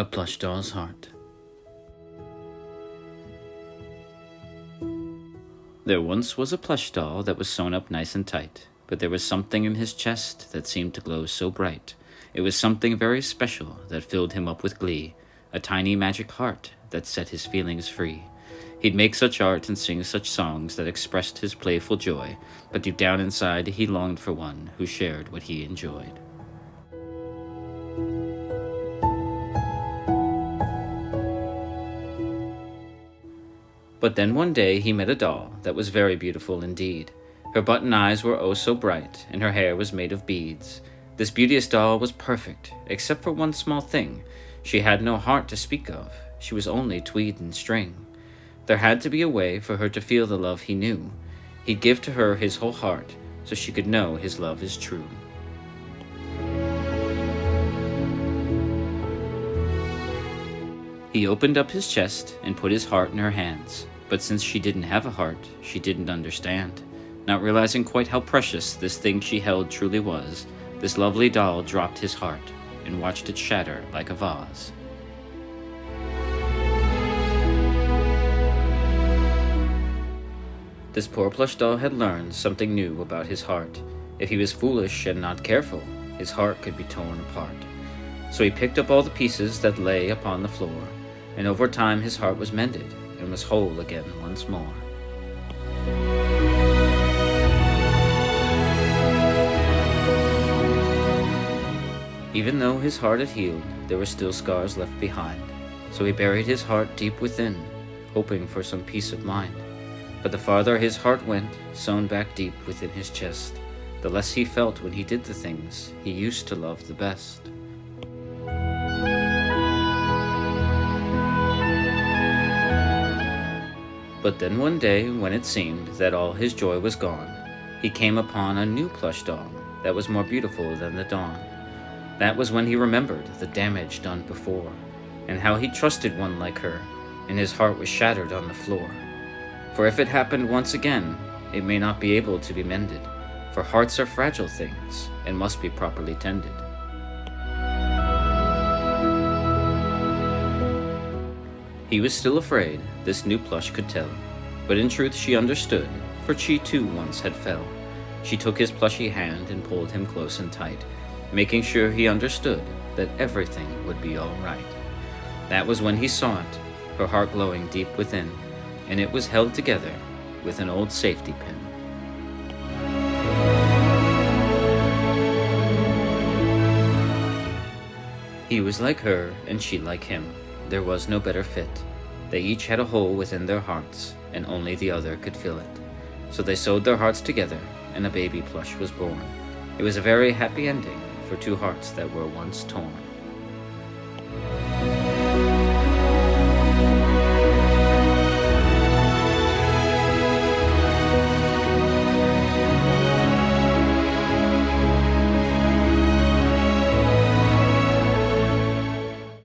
A Plush Doll's Heart. There once was a plush doll that was sewn up nice and tight, but there was something in his chest that seemed to glow so bright. It was something very special that filled him up with glee, a tiny magic heart that set his feelings free. He'd make such art and sing such songs that expressed his playful joy, but deep down inside he longed for one who shared what he enjoyed. But then one day he met a doll that was very beautiful indeed. Her button eyes were oh so bright, and her hair was made of beads. This beauteous doll was perfect, except for one small thing. She had no heart to speak of. She was only tweed and string. There had to be a way for her to feel the love he knew. He'd give to her his whole heart, so she could know his love is true. He opened up his chest and put his heart in her hands. But since she didn't have a heart, she didn't understand. Not realizing quite how precious this thing she held truly was, this lovely doll dropped his heart and watched it shatter like a vase. This poor plush doll had learned something new about his heart. If he was foolish and not careful, his heart could be torn apart. So he picked up all the pieces that lay upon the floor, and over time his heart was mended and was whole again once more. Even though his heart had healed, there were still scars left behind, so he buried his heart deep within, hoping for some peace of mind. But the farther his heart went, sewn back deep within his chest, the less he felt when he did the things he used to love the best. But then one day, when it seemed that all his joy was gone, he came upon a new plush doll that was more beautiful than the dawn. That was when he remembered the damage done before, and how he trusted one like her, and his heart was shattered on the floor. For if it happened once again, it may not be able to be mended, for hearts are fragile things, and must be properly tended. He was still afraid, this new plush could tell, but in truth she understood, for she too once had fell. She took his plushy hand and pulled him close and tight, making sure he understood that everything would be all right. That was when he saw it, her heart glowing deep within, and it was held together with an old safety pin. He was like her, and she like him. There was no better fit. They each had a hole within their hearts, and only the other could fill it. So they sewed their hearts together, and a baby plush was born. It was a very happy ending for two hearts that were once torn.